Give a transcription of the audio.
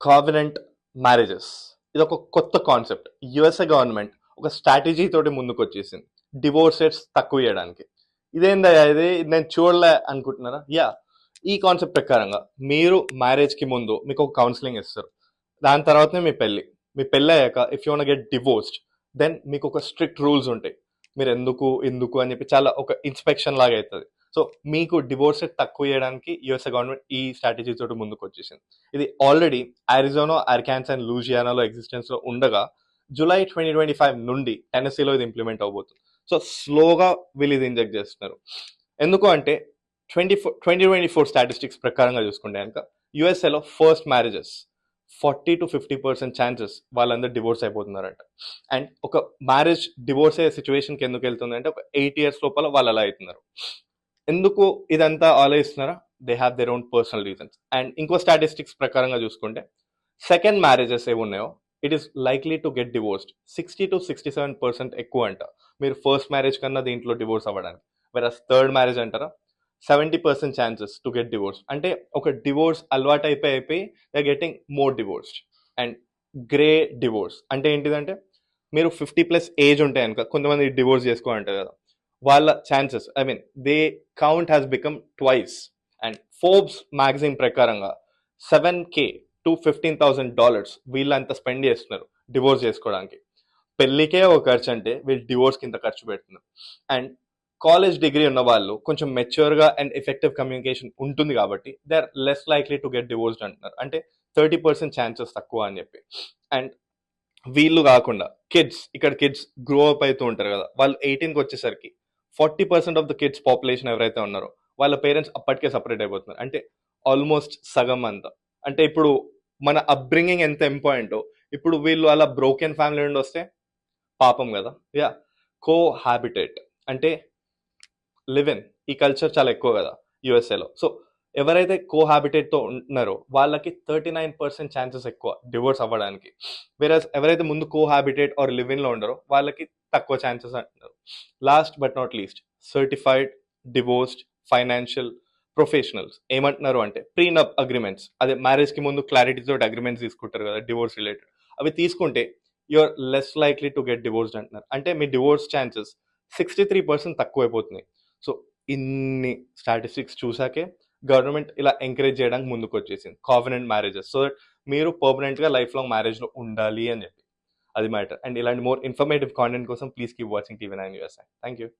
కావినెంట్ marriages ఇది ఒక కొత్త కాన్సెప్ట్. యుఎస్ఏ గవర్నమెంట్ ఒక స్ట్రాటజీ తోటి ముందుకు వచ్చేసింది డివోర్స్ రేట్స్ తక్కువ చేయడానికి. ఇదేందా ఇది నేను చూడలే అనుకుంటున్నారా? ఈ కాన్సెప్ట్ ప్రకారంగా మీరు మ్యారేజ్ కి ముందు మీకు ఒక కౌన్సిలింగ్ ఇస్తారు. దాని తర్వాతనే మీ పెళ్ళి అయ్యాక if you want get divorced then మీకు ఒక స్ట్రిక్ట్ రూల్స్ ఉంటాయి. మీరు ఎందుకు ఎందుకు అని చెప్పి చాలా ఒక ఇన్స్పెక్షన్ లాగా అవుతుంది. సో మీకు డివోర్స్ రేట్ తక్కువ చేయడానికి యుఎస్ఏ గవర్నమెంట్ ఈ స్ట్రాటజీ తోటి ముందుకు వచ్చేసింది. ఇది ఆల్రెడీ అరిజోనా, అర్కాన్సాస్ అండ్ లూజియానాలో ఎగ్జిస్టెన్స్ లో ఉండగా జూలై 2025 నుండి టెనసీలో ఇది ఇంప్లిమెంట్ అవబోతుంది. సో స్లోగా వీళ్ళు ఇది ఇంజెక్ట్ చేస్తున్నారు. ఎందుకు అంటే 2024 స్టాటిస్టిక్స్ ప్రకారంగా చూసుకుంటే కనుక యుఎస్ఏలో ఫస్ట్ మ్యారేజెస్ 40-50% ఛాన్సెస్ వాళ్ళందరూ డివోర్స్ అయిపోతున్నారంట. అండ్ ఒక మ్యారేజ్ డివోర్స్ అయ్యే సిచ్యువేషన్కి ఎందుకు వెళ్తుంది అంటే ఒక 8 years లోపల వాళ్ళు అలా అవుతున్నారు. ఎందుకు ఇదంతా ఆలోచిస్తున్నారా? They have their own personal reasons. And ఇంకో స్టాటిస్టిక్స్ ప్రకారంగా చూసుకుంటే సెకండ్ మ్యారేజెస్ ఏమి ఉన్నాయో it is likely to get divorced 60-67% ఎక్కువ అంట మీరు ఫస్ట్ మ్యారేజ్ కన్నా దీంట్లో డివోర్స్ అవ్వడానికి. వెరస్ థర్డ్ మ్యారేజ్ అంటారా 70% ఛాన్సెస్ టు గెట్ డివోర్స్. అంటే ఒక డివోర్స్ అలవాటు అయిపోయి they getting more divorced. And grey divorce అంటే ఏంటిదంటే మీరు 50+ ఏజ్ ఉంటే కనుక కొంతమంది డివోర్స్ చేసుకోవాలంటారు కదా, వాళ్ళ chances they count has become twice. And Forbes magazine ప్రకారంగా $7,000 to $15,000 వీళ్ళంతా స్పెండ్ చేస్తున్నారు డివోర్స్ చేసుకోవడానికి. పెళ్లికే ఒక ఖర్చు అంటే వీళ్ళు డివోర్స్ కింద ఖర్చు పెడుతున్నారు. అండ్ కాలేజ్ డిగ్రీ ఉన్న వాళ్ళు కొంచెం మెచ్యూర్గా అండ్ ఎఫెక్టివ్ కమ్యూనికేషన్ ఉంటుంది కాబట్టి they are less likely to get divorced అంటున్నారు. అంటే 30% ఛాన్సెస్ తక్కువ అని చెప్పి. అండ్ వీళ్ళు కాకుండా కిడ్స్ గ్రో అప్ అవుతూ ఉంటారు కదా, వాళ్ళు 18కి వచ్చేసరికి 40% ఆఫ్ ద కిడ్స్ పాపులేషన్ ఎవరైతే ఉన్నారో వాళ్ళ పేరెంట్స్ అప్పటికే సపరేట్ అయిపోతున్నారు. అంటే ఆల్మోస్ట్ సగం అంతా. అంటే ఇప్పుడు మన అప్బ్రింగింగ్ ఎంత ఇంపార్టెంటో ఇప్పుడు వీళ్ళు అలా బ్రోకెన్ ఫ్యామిలీ నుండి వస్తే పాపం కదా. కోహాబిటేట్ అంటే లివ్ ఇన్ ఈ కల్చర్ చాలా ఎక్కువ కదా యుఎస్ఏలో. సో ఎవరైతే కోహాబిటేట్ తో ఉన్నారో వాళ్ళకి 39% ఛాన్సెస్ ఎక్కువ డివోర్స్ అవ్వడానికి. వేరే ఎవరైతే ముందు కోహాబిటేట్ ఆర్ లివ్ ఇన్ లో ఉండరో వాళ్ళకి తక్కువ ఛాన్సెస్ అంటున్నారు. Last but not least certified divorced financial professionals ఏమంటున్నారు అంటే ప్రీనప్ అగ్రిమెంట్స్, అదే మ్యారేజ్ కి ముందు క్లారిటీ తోటి అగ్రిమెంట్స్ తీసుకుంటారు కదా డివోర్స్ రిలేటెడ్, అవి తీసుకుంటే you're less likely to get divorced అంటున్నారు. అంటే మీ డివోర్స్ ఛాన్సెస్ 63% తక్కువైపోతున్నాయి. సో ఇన్ని స్టాటిస్టిక్స్ చూసాకే గవర్నమెంట్ ఇలా ఎంకరేజ్ చేయడానికి ముందుకు వచ్చేసింది కావినెంట్ మ్యారేజెస్, సో దట్ మీరు పర్మనెంట్ గా లైఫ్ లాంగ్ మ్యారేజ్ లో ఉండాలి అని చెప్పి. అది మ్యాటర్. అండ్ ఇలాంటి మోర్ ఇన్ఫర్మేటివ్ కాంటెంట్ కోసం please keep watching TV9 USA. Thank you.